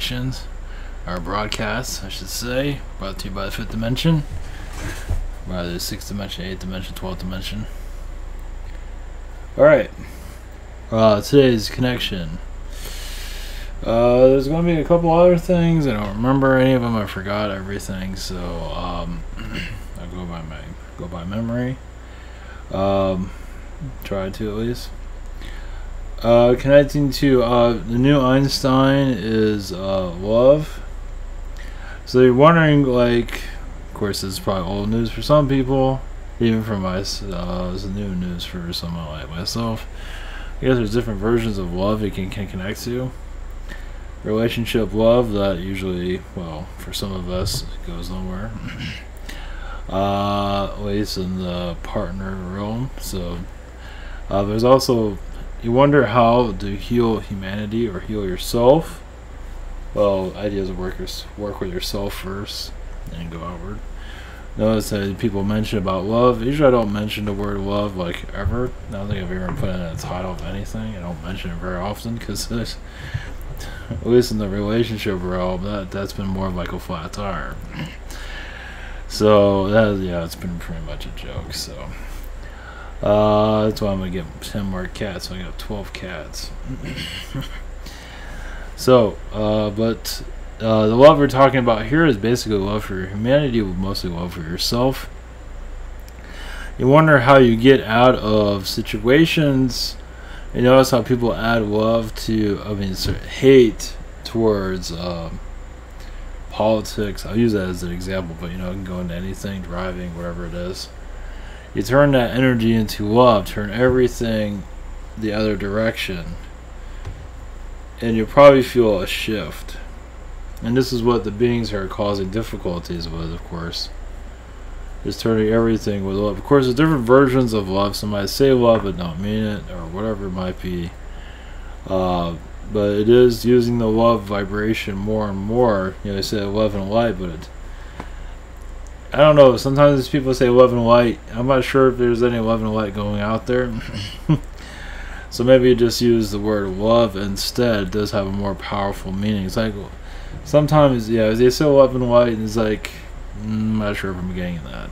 connections, or broadcasts, I should say, brought to you by the fifth dimension, by the sixth dimension, eighth dimension, 12th dimension. Alright, today's connection. There's going to be a couple other things. I don't remember any of them. I forgot everything, so I'll go by memory. Try to at least. Connecting to the new Einstein is love. So you're wondering, like, of course, this is probably old news for some people, even for myself. It's new news for someone like myself. I guess there's different versions of love you can connect to. Relationship love, that usually, well, for some of us, it goes nowhere. At least in the partner realm. So there's also, you wonder how to heal humanity or heal yourself. Well, ideas of work with yourself first and go outward. Notice that people mention about love. Usually I don't mention the word love like ever. I don't think I've ever put in a title of anything. I don't mention it very often because at least in the relationship realm, that's been more of like a flat tire. So it's been pretty much a joke. So that's why I'm gonna get 10 more cats. So I got 12 cats. So, but the love we're talking about here is basically love for humanity, mostly love for yourself. You wonder how you get out of situations. You notice how people add love to, hate towards politics. I'll use that as an example, but it can go into anything, driving, whatever it is. You turn that energy into love, turn everything the other direction, and you'll probably feel a shift. And this is what the beings are causing difficulties with, of course, is turning everything with love. Of course, there's different versions of love. Somebody say love but don't mean it, or whatever it might be. But it is using the love vibration more and more. They say love and light, but I don't know. Sometimes people say love and light. I'm not sure if there's any love and light going out there. So maybe you just use the word love instead. It does have a more powerful meaning. It's like sometimes, they say love and light, and it's like, I'm not sure if I'm getting that.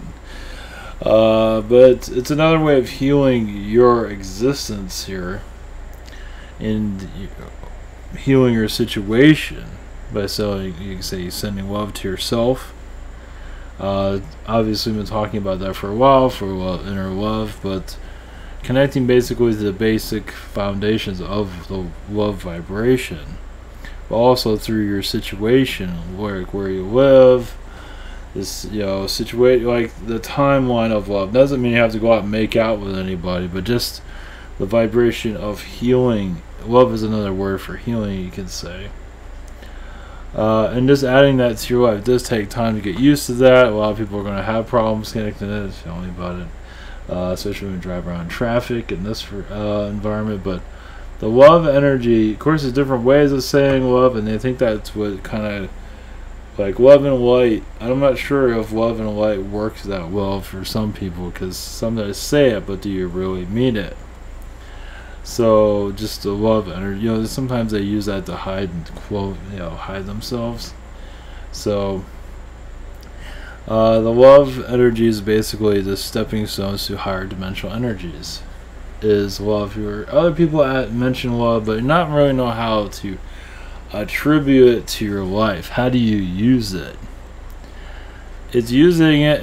But it's another way of healing your existence here, and healing your situation by saying, you can say, sending love to yourself. Obviously, we've been talking about that for a while, for inner love, but connecting basically to the basic foundations of the love vibration, but also through your situation, where you live. This situation, like the timeline of love, doesn't mean you have to go out and make out with anybody, but just the vibration of healing. Love is another word for healing, you could say. And just adding that to your life, it does take time to get used to that. A lot of people are going to have problems connecting to it. Tell me about it, especially when you drive around traffic in this environment. But the love energy, of course, there's different ways of saying love, and they think that's what kind of, like, love and light. I'm not sure if love and light works that well for some people, because sometimes say it, but do you really mean it? So just the love energy, sometimes they use that to hide themselves. So the love energy is basically the stepping stones to higher dimensional energies. Is love. Other people mention love, but not really know how to attribute it to your life. How do you use it? It's using it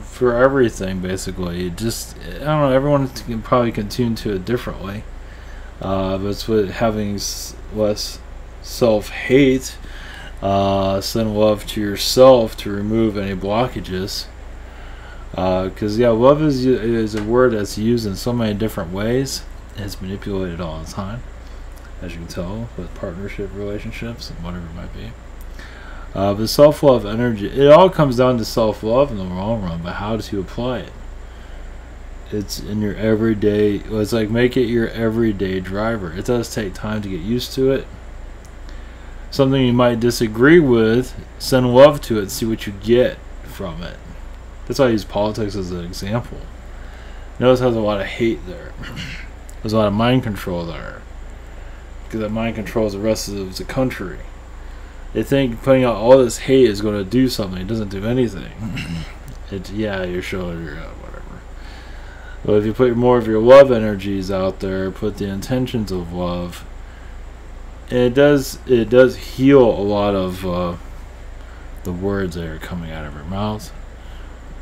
for everything, basically. Just, I don't know, everyone can probably tune to it differently. But it's with having less self-hate, send love to yourself to remove any blockages. Because love is a word that's used in so many different ways. It's manipulated all the time, as you can tell, with partnership relationships and whatever it might be. But self-love energy, it all comes down to self-love in the long run, but how to apply it. It's in your everyday, it's like make it your everyday driver. It does take time to get used to it. Something you might disagree with, send love to it, see what you get from it. That's why I use politics as an example. Notice there's a lot of hate there. There's a lot of mind control there. because that mind controls the rest of the country. They think putting out all this hate is going to do something. It doesn't do anything. Yeah, you're showing your whatever. But if you put more of your love energies out there, put the intentions of love, and it does heal a lot of the words that are coming out of your mouth.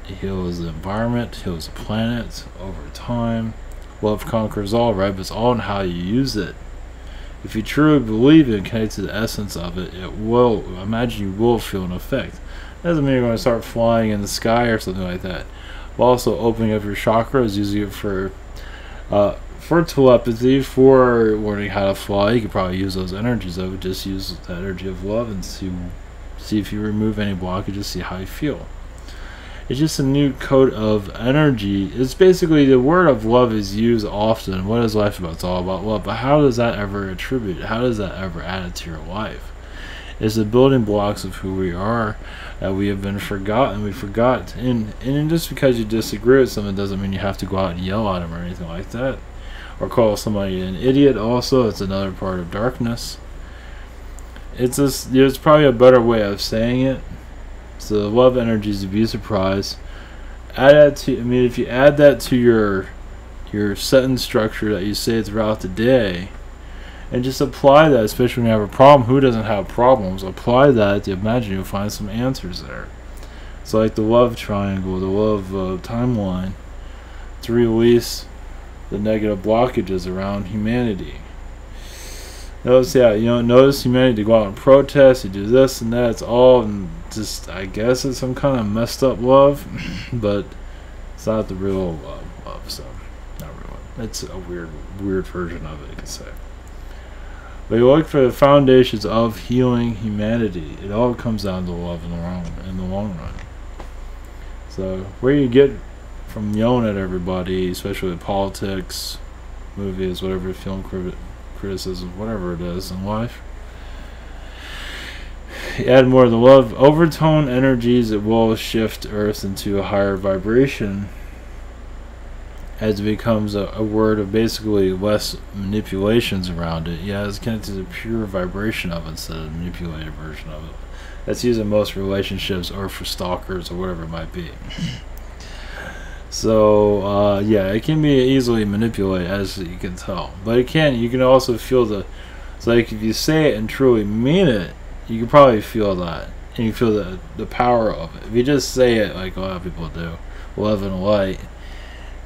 It heals the environment, heals the planet over time. Love conquers all, right? But it's all in how you use it. If you truly believe it and connect to the essence of it, it will, imagine you will feel an effect. Doesn't mean you're going to start flying in the sky or something like that. But also opening up your chakras, using it for telepathy, for learning how to fly. You could probably use those energies. I would just use the energy of love and see if you remove any blockages, see how you feel. It's just a new code of energy. It's basically the word of love is used often. What is life about? It's all about love. But how does that ever attribute? How does that ever add it to your life? It's the building blocks of who we are that we have been forgotten. We forgot. And just because you disagree with someone doesn't mean you have to go out and yell at them or anything like that. Or call somebody an idiot also. It's another part of darkness. It's just, there's probably a better way of saying it. So the love energies, you'd be surprised. Add that to, if you add that to your sentence structure that you say throughout the day, and just apply that, especially when you have a problem. Who doesn't have problems? Apply that to imagine you'll find some answers there. So like the love triangle, the love timeline, to release the negative blockages around humanity. Notice, notice humanity to go out and protest, you do this and that. It's all just, I guess it's some kind of messed up love, but it's not the real love, so not real. It's a weird version of it, you could say. But you look for the foundations of healing humanity. It all comes down to love in the long run. So where you get from yelling at everybody, especially with politics, movies, whatever, film criticism, whatever it is in life, you add more of the love, overtone energies, it will shift Earth into a higher vibration as it becomes a word of basically less manipulations around it. Yeah, it's connected to the pure vibration of it instead of the manipulated version of it. That's used in most relationships or for stalkers or whatever it might be. So yeah, it can be easily manipulated, as you can tell, but you can also feel it's like if you say it and truly mean it, you can probably feel that, and you feel the power of it. If you just say it like a lot of people do, love and light,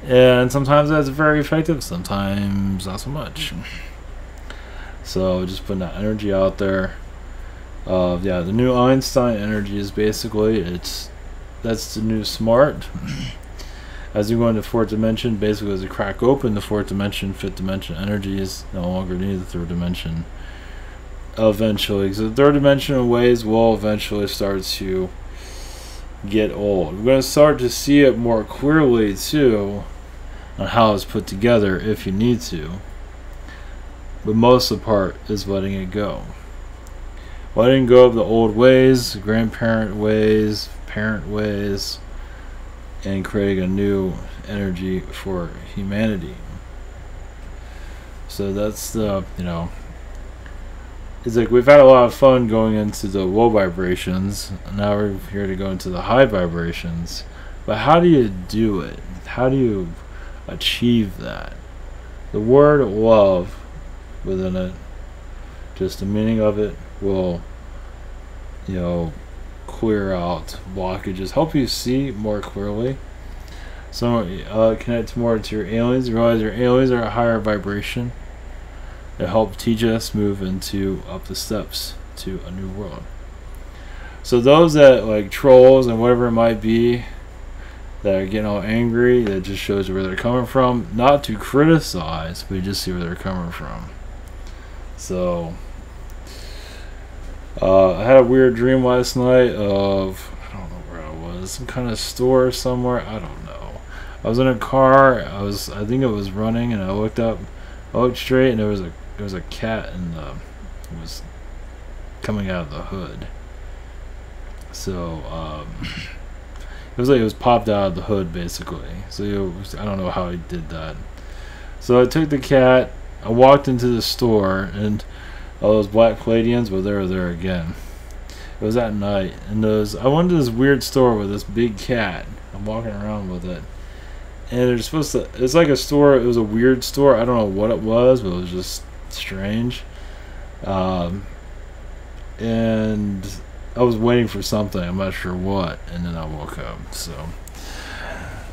and sometimes that's very effective, sometimes not so much. So just putting that energy out there. Yeah, the new Einstein energy is basically that's the new smart. As you go into fourth dimension, basically as you crack open the fourth dimension, fifth dimension energy is no longer needed. The third dimension eventually, so the third dimensional ways will eventually start to get old. We're going to start to see it more clearly too on how it's put together if you need to, but most of the part is letting it go. Letting go of the old ways, grandparent ways, parent ways, and creating a new energy for humanity. So that's the, it's like we've had a lot of fun going into the low vibrations. Now we're here to go into the high vibrations. But how do you do it? How do you achieve that? The word love within it, just the meaning of it will, clear out blockages, help you see more clearly. So connect more to your aliens. Realize your aliens are a higher vibration. It helps teach us move up the steps to a new world. So those that like trolls and whatever it might be that are getting all angry, that just shows you where they're coming from. Not to criticize, but you just see where they're coming from. So I had a weird dream last night of, I don't know where I was, some kind of store somewhere, I don't know. I was in a car, I think it was running, and I looked straight, and there was a cat, and it was coming out of the hood. So it was popped out of the hood basically. So I don't know how he did that. So I took the cat, I walked into the store and all those black Palladians, well, they were there again. It was at night, and I went to this weird store with this big cat. I'm walking around with it, and they're supposed to. It's like a store. It was a weird store. I don't know what it was, but it was just strange. And I was waiting for something. I'm not sure what, and then I woke up. So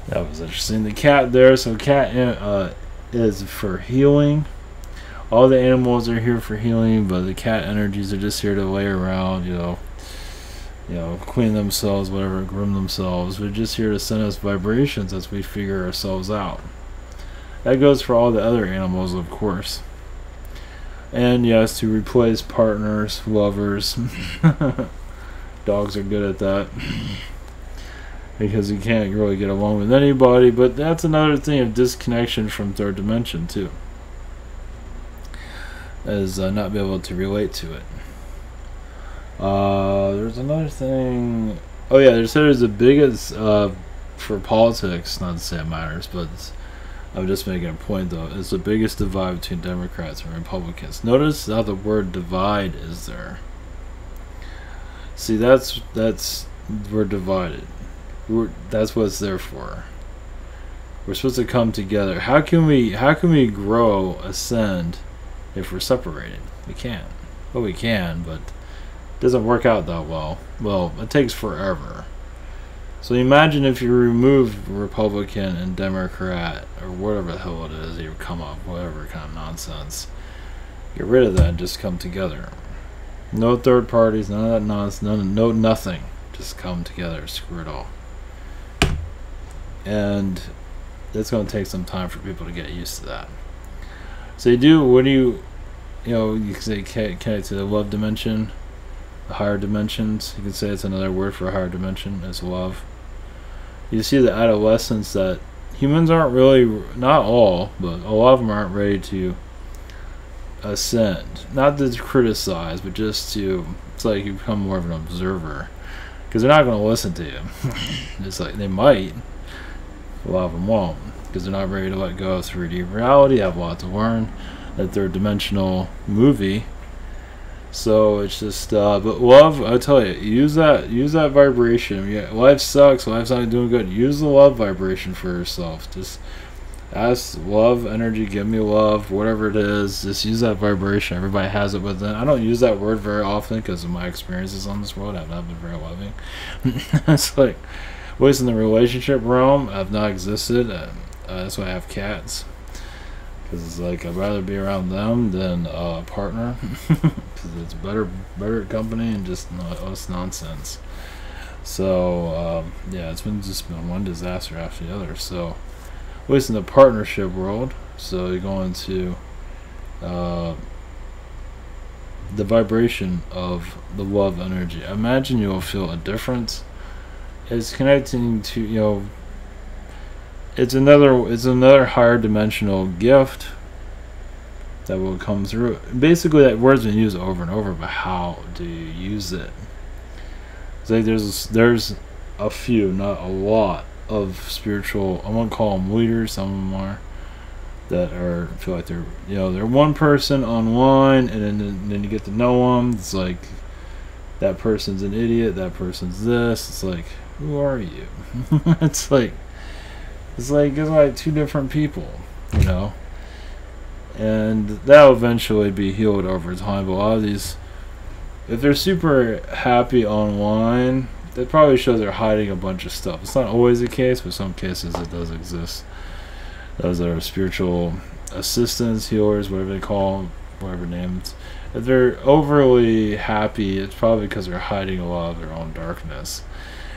that was interesting. The cat there. So cat is for healing. All the animals are here for healing, but the cat energies are just here to lay around. Clean themselves, whatever, groom themselves. They're just here to send us vibrations as we figure ourselves out. That goes for all the other animals, of course. And yes, to replace partners, lovers. Dogs are good at that. Because you can't really get along with anybody, but that's another thing of disconnection from third dimension, too. Is not be able to relate to it. There's another thing. Oh yeah, there's the biggest for politics. Not to say it matters, but I'm just making a point though. It's the biggest divide between Democrats and Republicans. Notice how the word divide is there. See, that's we're divided. That's what it's there for. We're supposed to come together. How can we grow, ascend, if we're separated? We can't. Well, we can, but it doesn't work out that well. Well, it takes forever. So imagine if you remove Republican and Democrat, or whatever the hell it is you come up, whatever kind of nonsense. Get rid of that and just come together. No third parties, none of that nonsense, nothing. Just come together, screw it all. And it's going to take some time for people to get used to that. So you can say connect to the love dimension, the higher dimensions. You can say it's another word for a higher dimension, is love. You see the adolescence that humans aren't really, not all, but a lot of them aren't ready to ascend. Not to criticize, but just to, it's like you become more of an observer. Because they're not going to listen to you. It's like, they might. A lot of them won't. Because they're not ready to let go of 3D reality, have a lot to learn. That third dimensional movie. So it's just but love, I tell you, use that vibration. Yeah, life sucks, life's not doing good. Use the love vibration for yourself. Just ask love energy, give me love, whatever it is. Just use that vibration. Everybody has it within. I don't use that word very often because of my experiences on this world. I've not been very loving. It's like, at least in the relationship realm, I've not existed. That's why I have cats. Because it's like, I'd rather be around them than a partner. Because it's better company and just less nonsense. So, yeah, it's just been one disaster after the other. So, at least in the partnership world. So, you go into the vibration of the love energy. Imagine you'll feel a difference. It's connecting to, it's another higher dimensional gift that will come through. Basically, that word's been used over and over, but how do you use it? It's like there's a few, not a lot, of spiritual, I won't call them leaders, some of them are, that feel like they're one person online, and then you get to know them. It's like, that person's an idiot, that person's this. It's like, who are you? It's like two different people, and that'll eventually be healed over time. But a lot of these, if they're super happy online, that probably shows they're hiding a bunch of stuff. It's not always the case, but some cases it does exist. Those are spiritual assistants, healers, whatever they call them, whatever names. If they're overly happy, it's probably because they're hiding a lot of their own darkness.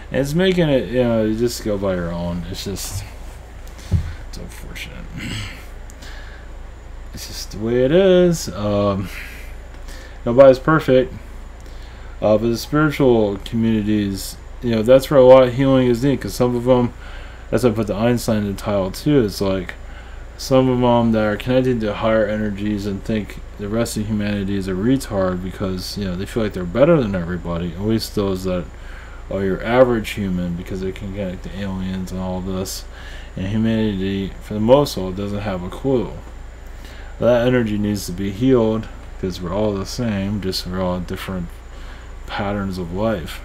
And it's making it, you just go by your own. It's unfortunate. It's just the way it is. Nobody's perfect. But the spiritual communities, that's where a lot of healing is needed. Because some of them, that's why I put the Einstein in the title too. It's like some of them that are connected to higher energies and think the rest of humanity is a retard because they feel like they're better than everybody. At least those that are your average human, because they can connect to aliens and all this. And humanity, for the most part, doesn't have a clue. That energy needs to be healed because we're all the same, just we're all different patterns of life.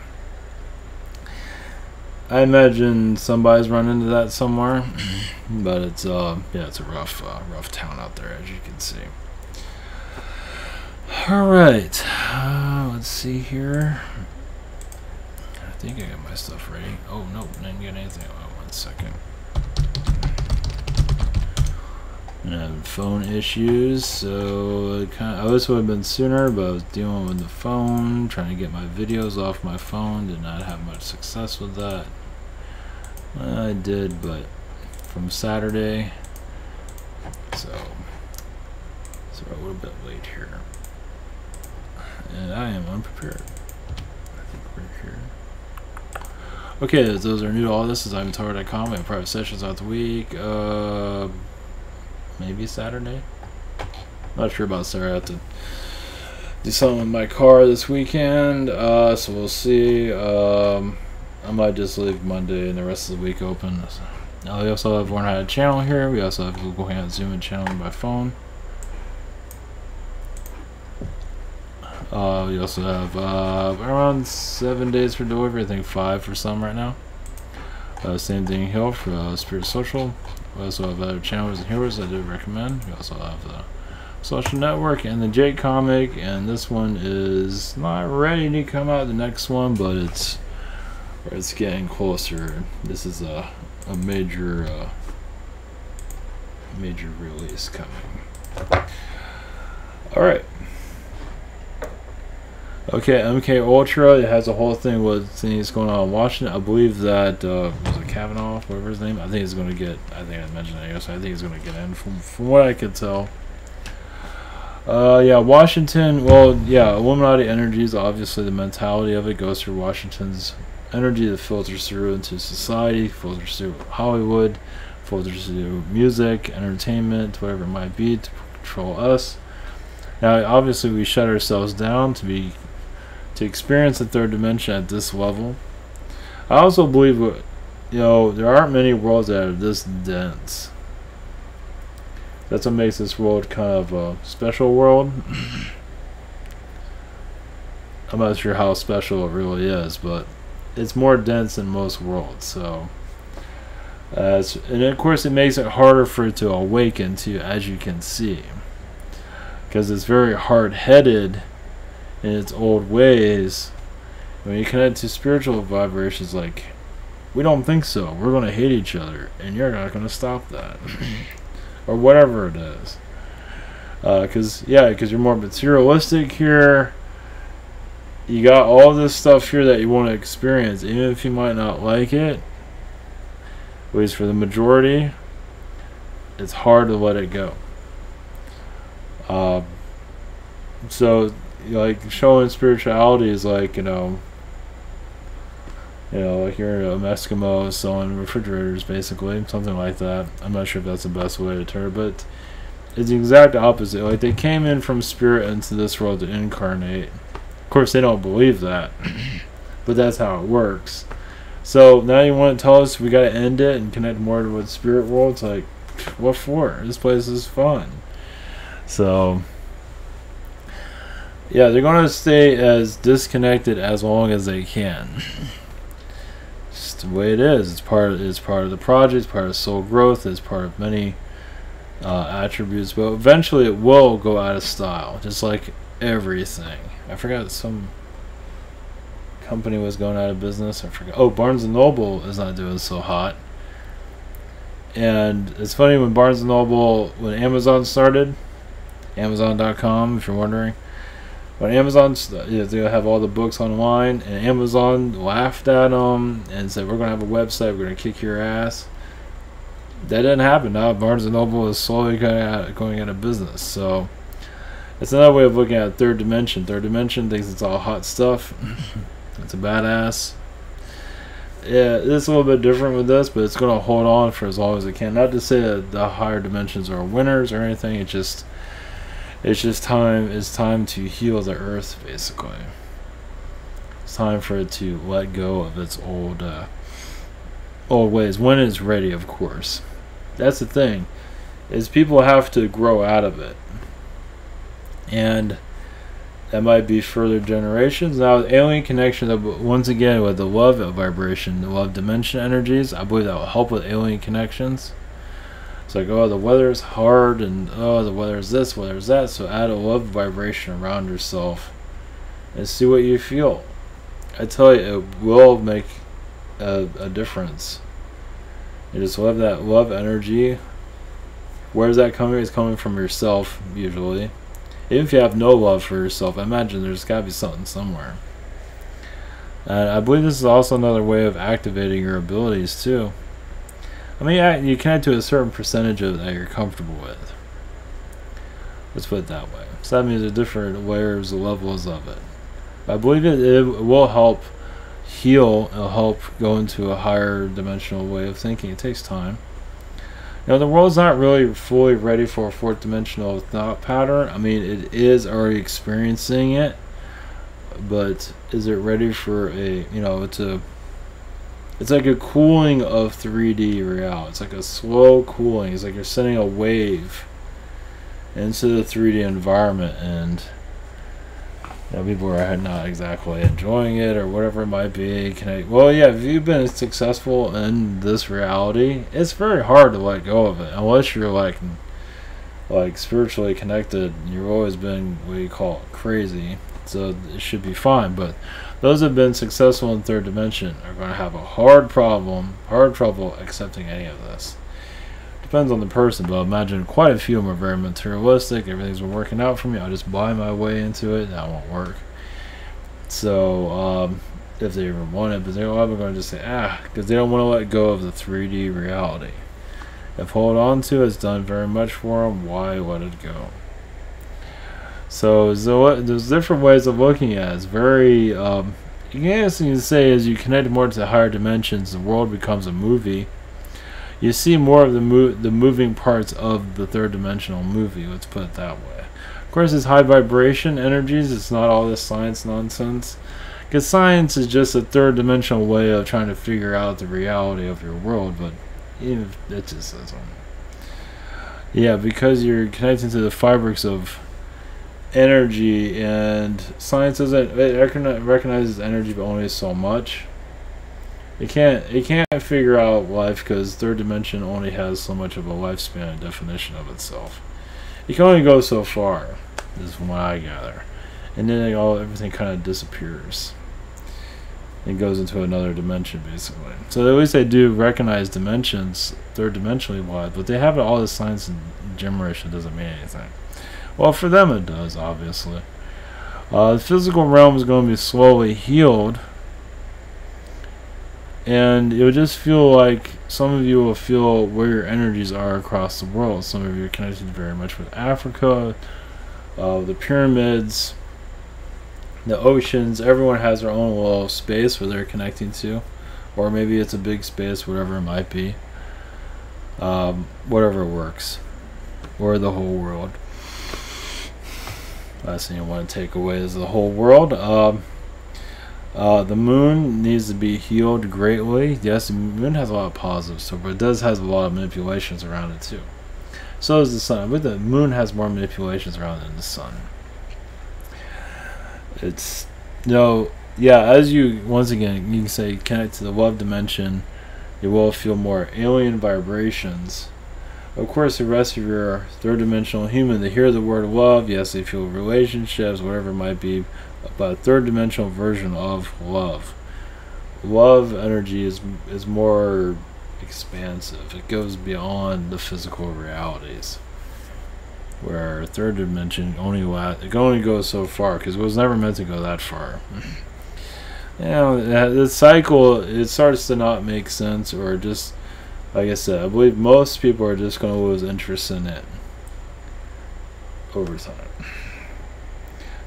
I imagine somebody's run into that somewhere, but it's yeah, it's a rough town out there, as you can see. All right, let's see here. I think I got my stuff ready. Oh nope, didn't get anything. Oh, 1 second. Phone issues, so I wish it would have been sooner, but I was dealing with the phone, trying to get my videos off my phone. Did not have much success with that. I did, but from Saturday, so we're a little bit late here, and I am unprepared. I think we're here. Okay, those are new to all this. Is IvanToro.com. I have private sessions throughout the week. Maybe Saturday. Not sure about Saturday. I have to do something with my car this weekend. So we'll see. I might just leave Monday and the rest of the week open. Now we also have one had channel here. We also have Google Hangout Zoom and channel by phone. We also have around 7 days for delivery. I think 5 for some right now. Same thing here for Spirit Social. We also have other channels and heroes I do recommend. We also have the Social Network and the Jake comic, and this one is not ready to come out. The next one, but it's getting closer. This is a major release coming. All right. Okay, MK Ultra. It has a whole thing with things going on in Washington. I believe that was it Kavanaugh, whatever his name. I think he's going to get. I think I mentioned that yesterday. I think he's going to get in from what I could tell. Yeah, Washington. Well, yeah, Illuminati energies. Obviously, the mentality of it goes through Washington's energy that filters through into society, filters through Hollywood, filters through music, entertainment, whatever it might be, to control us. Now, obviously, we shut ourselves down to experience the third dimension at this level. I also believe, there aren't many worlds that are this dense. That's what makes this world kind of a special world. I'm not sure how special it really is, but it's more dense than most worlds. So, and of course, it makes it harder for it to awaken to, as you can see, because it's very hard-headed in its old ways. When you connect to spiritual vibrations, like, we don't think so, we're going to hate each other, and you're not going to stop that. Or whatever it is. Because you're more materialistic here. You got all this stuff here that you want to experience, even if you might not like it. At least for the majority, it's hard to let it go. So, like, showing spirituality is like, like you're an Eskimo selling refrigerators, basically, something like that. I'm not sure if that's the best way to turn it, but it's the exact opposite. Like, they came in from spirit into this world to incarnate. Of course, they don't believe that, but that's how it works. So now you want to tell us we got to end it and connect more to the spirit world? It's like, what for? This place is fun. So, yeah, they're going to stay as disconnected as long as they can. It's the way it is. It's part of the project. It's part of soul growth. It's part of many attributes. But eventually, it will go out of style, just like everything. I forgot, some company was going out of business. I forgot. Oh, Barnes & Noble is not doing so hot. And it's funny, when when Amazon started, Amazon.com, if you're wondering, when Amazon, they have all the books online, and Amazon laughed at them and said, we're going to have a website, we're going to kick your ass. That didn't happen. Now Barnes & Noble is slowly going out of business. So it's another way of looking at third dimension. Third dimension thinks it's all hot stuff. It's a badass. Yeah, it's a little bit different with this, but it's going to hold on for as long as it can. Not to say that the higher dimensions are winners or anything. It's just time. It's time to heal the earth, basically. It's time for it to let go of its old ways when it's ready, of course. That's the thing. is people have to grow out of it. And that might be further generations. Now, with alien connection, once again, with the love vibration, the love dimension energies, I believe that will help with alien connections. It's like, oh, the weather is hard, and oh, the weather is this, weather is that. So add a love vibration around yourself and see what you feel. I tell you, it will make a difference. You just love that love energy. Where's that coming? It's coming from yourself, usually. Even if you have no love for yourself, I imagine there's got to be something somewhere. And I believe this is also another way of activating your abilities, too. I mean, you connect to a certain percentage of that you're comfortable with. Let's put it that way. So that means there's different layers, levels of it. I believe it will help heal. It'll help go into a higher dimensional way of thinking. It takes time. You know, the world's not really fully ready for a fourth dimensional thought pattern. I mean, it is already experiencing it, but is it ready for a, you know, it's like a cooling of 3D reality. It's like a slow cooling. It's like you're sending a wave into the 3D environment, and you know, people are not exactly enjoying it or whatever it might be. Well, yeah, if you've been successful in this reality, it's very hard to let go of it unless you're like spiritually connected. You've always been what you call crazy, so it should be fine. But those who have been successful in third dimension are going to have a hard trouble accepting any of this. Depends on the person, but I imagine quite a few of them are very materialistic. Everything's been working out for me. I'll just buy my way into it. That won't work. So, if they even want it, but they're going to just say, because they don't want to let go of the 3D reality. If hold on to it's done very much for them, why let it go? So there's different ways of looking at it. It's very, you can say as you connect more to the higher dimensions, the world becomes a movie. You see more of the moving parts of the third dimensional movie, let's put it that way. Of course, it's high vibration energies. It's not all this science nonsense. Because science is just a third dimensional way of trying to figure out the reality of your world, but even if it just doesn't. Yeah, because you're connecting to the fabrics of energy, and science doesn't, it recognizes energy but only so much. It can't figure out life because third dimension only has so much of a lifespan and definition of itself. It can only go so far, is from what I gather, and then everything kind of disappears. It goes into another dimension basically. So at least they do recognize dimensions, third dimensionally wide, but they have all this science and gibberish. It doesn't mean anything. Well, for them it does, obviously. The physical realm is going to be slowly healed. And it would just feel like some of you will feel where your energies are across the world. Some of you are connected very much with Africa, the pyramids, the oceans. Everyone has their own little space where they're connecting to. Or maybe it's a big space, whatever it might be. Whatever works. Or the whole world. Last thing you want to take away is the whole world. The moon needs to be healed greatly. Yes, the moon has a lot of positives, but it does has a lot of manipulations around it too. So does the sun, but the moon has more manipulations around it than the sun. It's as you once again you can say connect to the love dimension, you will feel more alien vibrations. Of course, the rest of your third dimensional human, they hear the word love. Yes, they feel relationships, whatever it might be. But a third dimensional version of love. Love energy is more expansive. It goes beyond the physical realities. Where third dimension it can only go so far because it was never meant to go that far. The cycle, it starts to not make sense, or just like I said, I believe most people are just going to lose interest in it over time.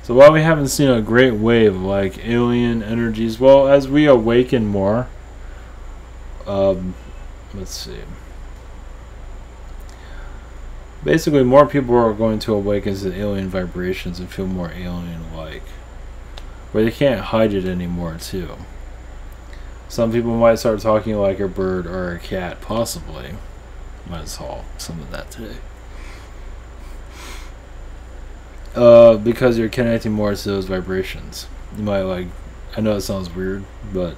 So while we haven't seen a great wave of like alien energies, well, as we awaken more, let's see. Basically, more people are going to awaken to the alien vibrations and feel more alien-like, where they can't hide it anymore, too. Some people might start talking like a bird or a cat, possibly. Might as well some of that today. because you're connecting more to those vibrations. You might like, I know it sounds weird, but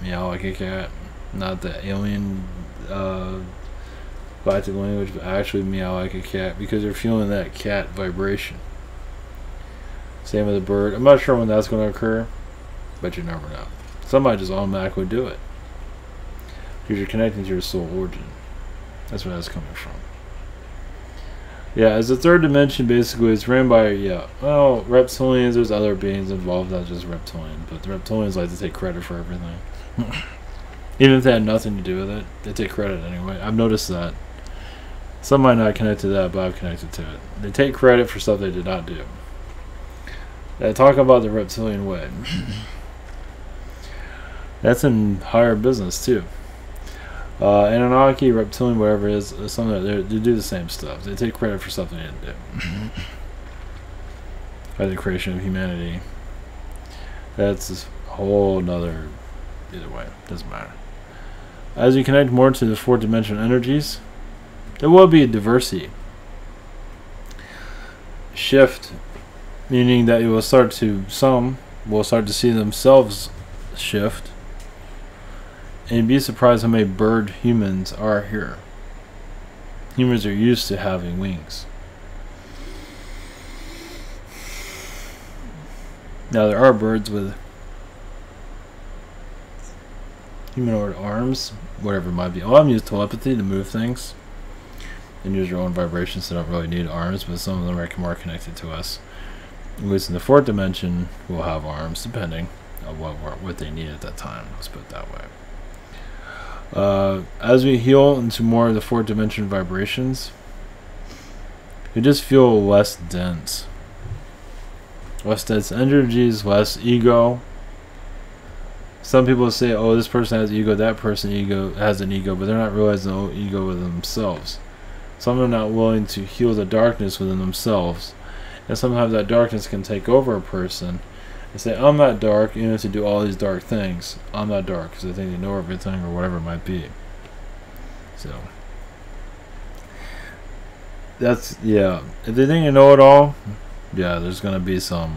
meow like a cat, not the alien galactic language, but actually meow like a cat, because you're feeling that cat vibration. Same with a bird. I'm not sure when that's going to occur, but you never know. Somebody just automatically do it, because you're connecting to your soul origin. That's where that's coming from. Yeah, as the third dimension, basically, it's ran by, well, reptilians. There's other beings involved, not just reptilian. But the reptilians like to take credit for everything. Even if they had nothing to do with it, they take credit anyway. I've noticed that. Some might not connect to that, but I've connected to it. They take credit for stuff they did not do. Talk about the reptilian way. That's in higher business, too. Anunnaki, reptilian, whatever it is, some of they do the same stuff. They take credit for something they didn't do. By the creation of humanity. That's a whole nother, either way, doesn't matter. As you connect more to the fourth dimensional energies, there will be a diversity. Shift, meaning that you will start to, some will start to see themselves shift. And you'd be surprised how many bird humans are here. Humans are used to having wings. Now there are birds with humanoid arms, whatever it might be. A lot of them use telepathy to move things and use your own vibrations. They don't really need arms, but some of them are more connected to us. At least in the fourth dimension, we'll have arms, depending on what they need at that time. Let's put it that way. As we heal into more of the fourth dimension vibrations, you just feel less dense. Less dense energies, less ego. Some people say, oh, this person has ego, that person has an ego, but they're not realizing the ego within themselves. Some are not willing to heal the darkness within themselves. And sometimes that darkness can take over a person and say, I'm not dark, even if they do all these dark things. I'm not dark, because they think they know everything or whatever it might be. So, that's, yeah. If they think you know it all, yeah, there's going to be some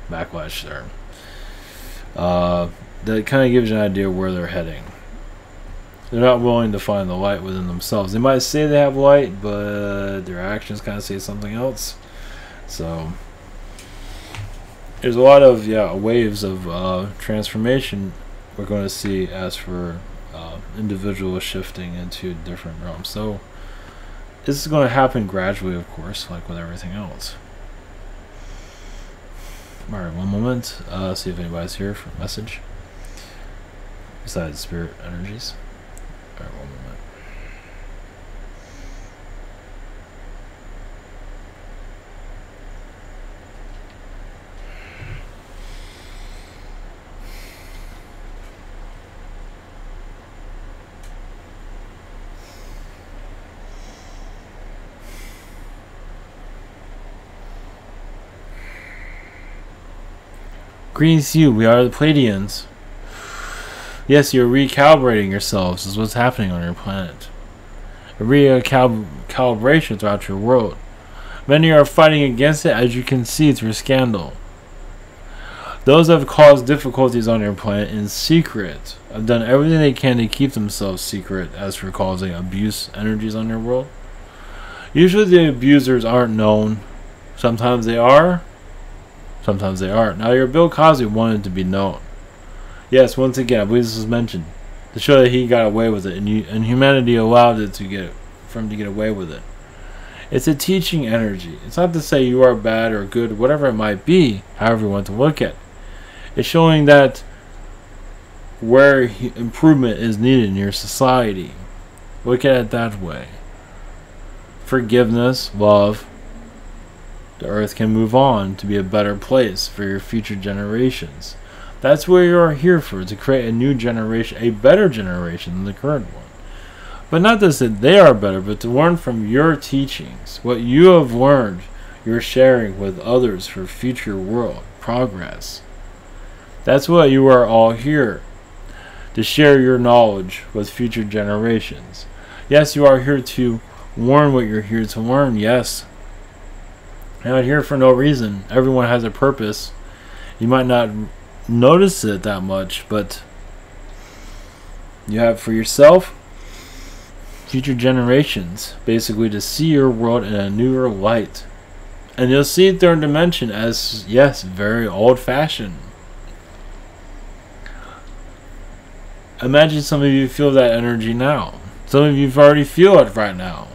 backlash there. That kind of gives you an idea where they're heading. They're not willing to find the light within themselves. They might say they have light, but their actions kind of say something else. So there's a lot of waves of transformation we're going to see as for individuals shifting into different realms. So this is going to happen gradually, of course, like with everything else. Alright, one moment. See if anybody's here for a message. Besides spirit energies. Alright, one moment. Greetings to you, we are the Pleiadians. Yes, you're recalibrating yourselves, is what's happening on your planet. A recalibration throughout your world. Many are fighting against it, as you can see through scandal. Those that have caused difficulties on your planet in secret have done everything they can to keep themselves secret as for causing abuse energies on your world. Usually the abusers aren't known. Sometimes they are. Sometimes they aren't. Now, your Bill Cosby wanted to be known. Yes, once again, I believe this was mentioned to show that he got away with it, and humanity allowed it for him to get away with it. It's a teaching energy. It's not to say you are bad or good, whatever it might be, however you want to look at it. It's showing that where improvement is needed in your society. Look at it that way. Forgiveness, love. The earth can move on to be a better place for your future generations. That's what you are here for, to create a new generation, a better generation than the current one. But not to say they are better, but to learn from your teachings. What you have learned, you're sharing with others for future world progress. That's what you are all here, to share your knowledge with future generations. Yes, you are here to learn what you're here to learn, yes. You're not here for no reason. Everyone has a purpose. You might not notice it that much, but you have for yourself, future generations, basically to see your world in a newer light. And you'll see third dimension as, yes, very old-fashioned. Imagine some of you feel that energy now. Some of you already feel it right now.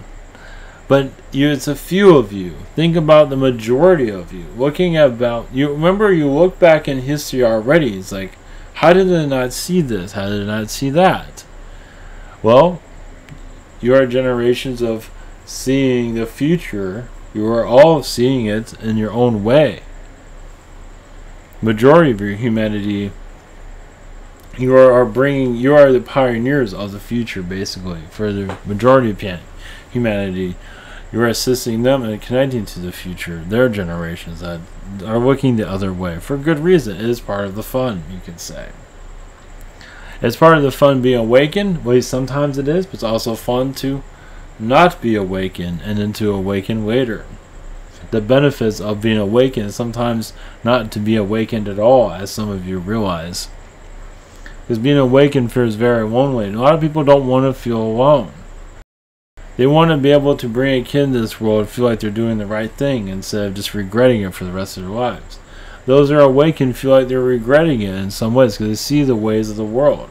But it's a few of you. Think about the majority of you. Looking at about, you remember, you look back in history already. It's like, how did I not see this? How did I not see that? Well, you are generations of seeing the future. You are all seeing it in your own way. Majority of your humanity, you are the pioneers of the future, basically. For the majority of humanity, you are assisting them and connecting to the future, their generations that are looking the other way for good reason. It is part of the fun, you could say. It's part of the fun being awakened. Well, sometimes it is, but it's also fun to not be awakened and then to awaken later. The benefits of being awakened is sometimes not to be awakened at all, as some of you realize. Because being awakened feels very lonely. And a lot of people don't want to feel alone. They want to be able to bring a kid into this world and feel like they're doing the right thing instead of just regretting it for the rest of their lives. Those that are awakened feel like they're regretting it in some ways because they see the ways of the world.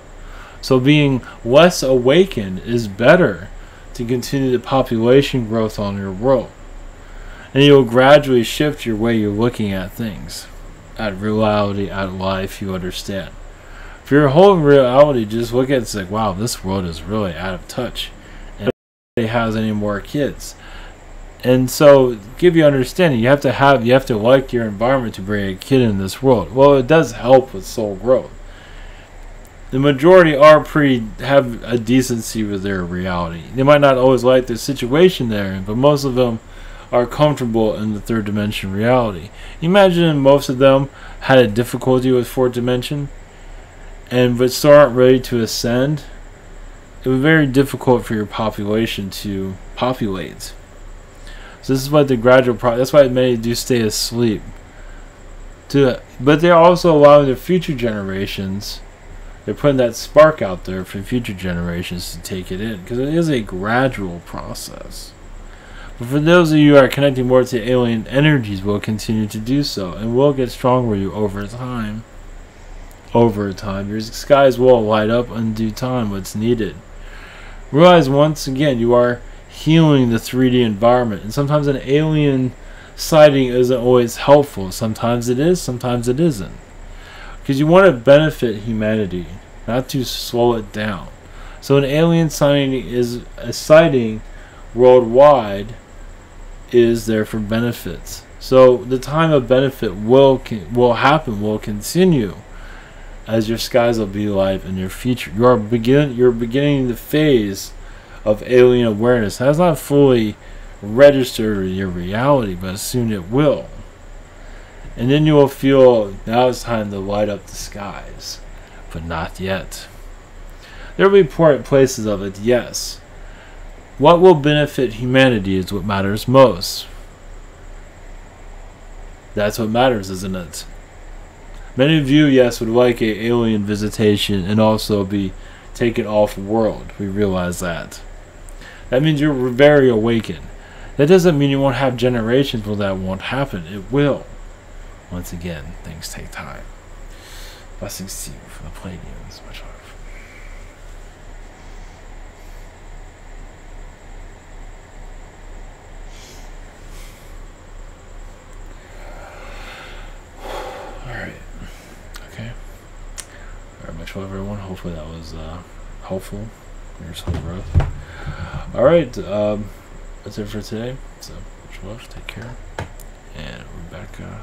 So being less awakened is better to continue the population growth on your world. And you'll gradually shift your way you're looking at things, at reality, at life, you understand. For your whole reality, just look at it, it's like, wow, this world is really out of touch. And nobody has any more kids. And so, give you understanding, you have to like your environment to bring a kid in this world. Well, it does help with soul growth. The majority have a decency with their reality. They might not always like the situation they're in, but most of them are comfortable in the third dimension reality. Imagine most of them had a difficulty with fourth dimension, but still aren't ready to ascend. It was very difficult for your population to populate. So this is what the gradual process. That's why many do stay asleep. But they're also allowing the future generations. They're putting that spark out there for future generations to take it in, because it is a gradual process. But for those of you who are connecting more to alien energies, will continue to do so, and will get stronger with you over time. Over time, your skies will light up in due time. What's needed. Realize once again, you are healing the 3D environment, and sometimes an alien sighting isn't always helpful. Sometimes it is, sometimes it isn't, because you want to benefit humanity, not to slow it down. So an alien sighting is a sighting worldwide, is there for benefits. So the time of benefit will continue as your skies will be light in your future. You're beginning the phase of alien awareness. That's not fully registered in your reality, but soon it will. And then you will feel, now it's time to light up the skies. But not yet. There will be places of it, yes. What will benefit humanity is what matters most. That's what matters, isn't it? Many of you, yes, would like an alien visitation and also be taken off world. We realize that. That means you're very awakened. That doesn't mean you won't have generations where that won't happen. It will. Once again, things take time. Blessings to you from the Palladians. Much love. Alright. Okay. Alright, much love everyone. Hopefully that was helpful in your soul growth. Alright, that's it for today. So much love, take care. And we'll be back tomorrow.